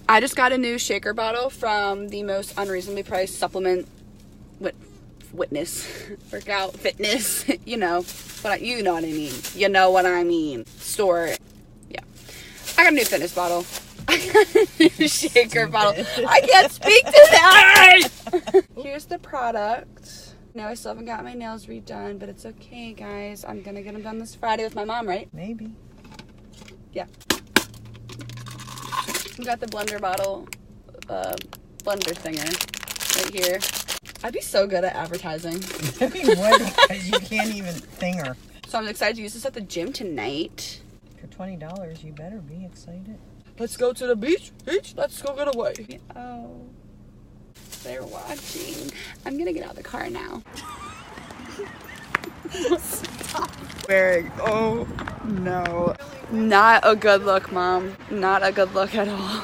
I just got a new shaker bottle from the most unreasonably priced supplement workout fitness, you know what I mean. You know what I mean. Store. Yeah. I got a new fitness bottle. I got a new shaker bottle. I can't speak today. Here's the product. Now I still haven't got my nails redone, but it's okay, guys. I'm gonna get them done this Friday with my mom, right? Maybe. Yeah. We got the blender bottle, blender thinger right here. I'd be so good at advertising. I mean, what? Because you can't even thinger. So I'm excited to use this at the gym tonight. For $20, you better be excited. Let's go to the beach. Let's go get away. Oh, they're watching. I'm gonna get out of the car now. Stop. Oh, no. Not a good look, Mom. Not a good look at all.